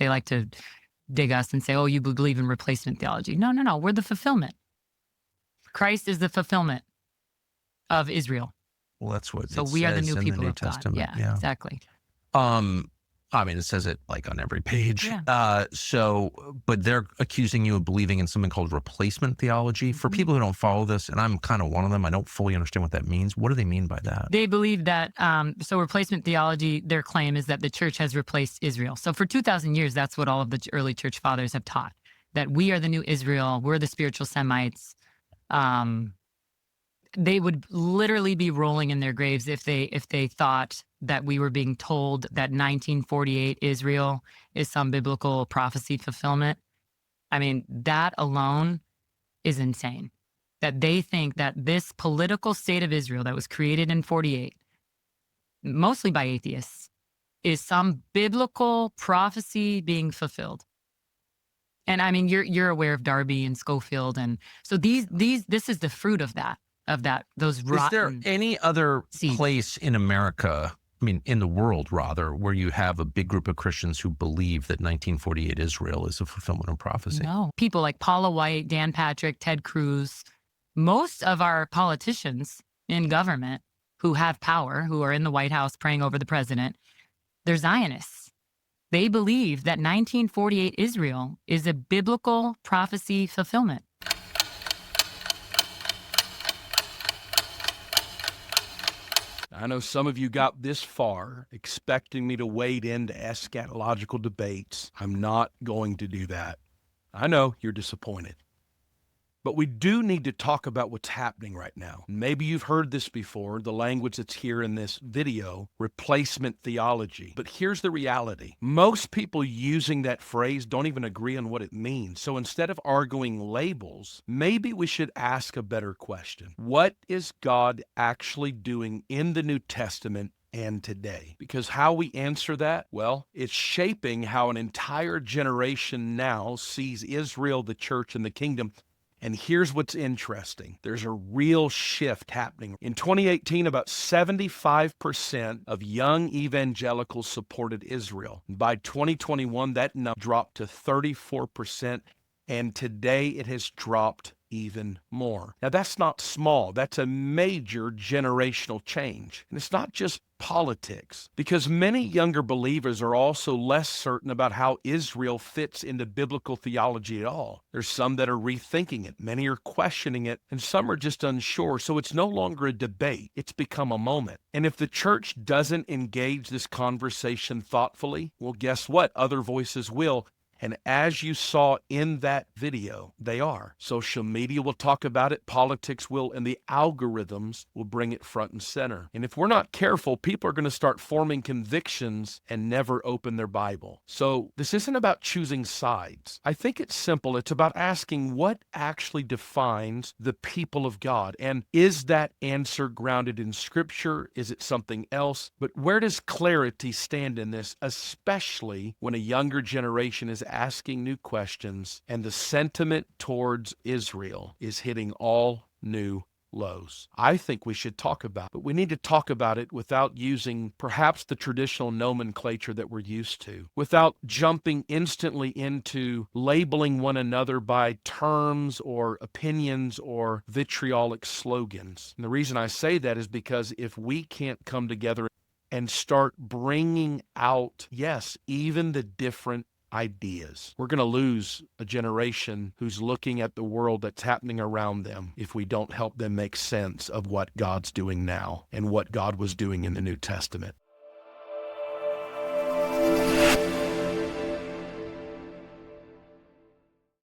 They like to dig us and say, oh, you believe in replacement theology. No, no, no. We're the fulfillment. Christ is the fulfillment of Israel. Well, that's what So it we are the says new in the people New of God. Testament. Yeah, exactly. I mean, it says it like on every page. Yeah. But they're accusing you of believing in something called replacement theology. For people who don't follow this, and I'm kind of one of them, I don't fully understand what that means. What do they mean by that? They believe that, so replacement theology, their claim is that the church has replaced Israel. So for 2,000 years, that's what all of the early church fathers have taught, that we are the new Israel, we're the spiritual Semites. They would literally be rolling in their graves if they thought that we were being told that 1948 Israel is some biblical prophecy fulfillment. I mean, that alone is insane. That they think that this political state of Israel that was created in 48, mostly by atheists, is some biblical prophecy being fulfilled. And I mean, you're aware of Darby and Schofield, and so this is the fruit of that. Those rotten. Is there any other seeds. place in America, I mean, in the world rather, where you have a big group of Christians who believe that 1948 Israel is a fulfillment of prophecy? No. People like Paula White, Dan Patrick, Ted Cruz, most of our politicians in government who have power, who are in the White House praying over the president, they're Zionists. They believe that 1948 Israel is a biblical prophecy fulfillment. I know some of you got this far expecting me to wade into eschatological debates. I'm not going to do that. I know you're disappointed. But we do need to talk about what's happening right now. Maybe you've heard this before, the language that's here in this video, replacement theology. But here's the reality. Most people using that phrase don't even agree on what it means. So instead of arguing labels, maybe we should ask a better question. What is God actually doing in the New Testament and today? Because how we answer that, well, it's shaping how an entire generation now sees Israel, the church, and the kingdom. And here's what's interesting. There's a real shift happening. In 2018, about 75% of young evangelicals supported Israel. By 2021, that number dropped to 34%, and today it has dropped even more. Now, that's not small. That's a major generational change. And it's not just politics, because many younger believers are also less certain about how Israel fits into biblical theology at all. There's some that are rethinking it, many are questioning it, and some are just unsure. So it's no longer a debate, it's become a moment. And if the church doesn't engage this conversation thoughtfully, well, guess what? Other voices will. And as you saw in that video, they are. Social media will talk about it, politics will, and the algorithms will bring it front and center. And if we're not careful, people are going to start forming convictions and never open their Bible. So this isn't about choosing sides. I think it's simple. It's about asking what actually defines the people of God. And is that answer grounded in Scripture? Is it something else? But where does clarity stand in this, especially when a younger generation is asking new questions and the sentiment towards Israel is hitting all new lows? I think we should talk about it, but we need to talk about it without using perhaps the traditional nomenclature that we're used to, without jumping instantly into labeling one another by terms or opinions or vitriolic slogans. And the reason I say that is because if we can't come together and start bringing out, yes, even the different ideas, we're going to lose a generation who's looking at the world that's happening around them if we don't help them make sense of what God's doing now and what God was doing in the New Testament.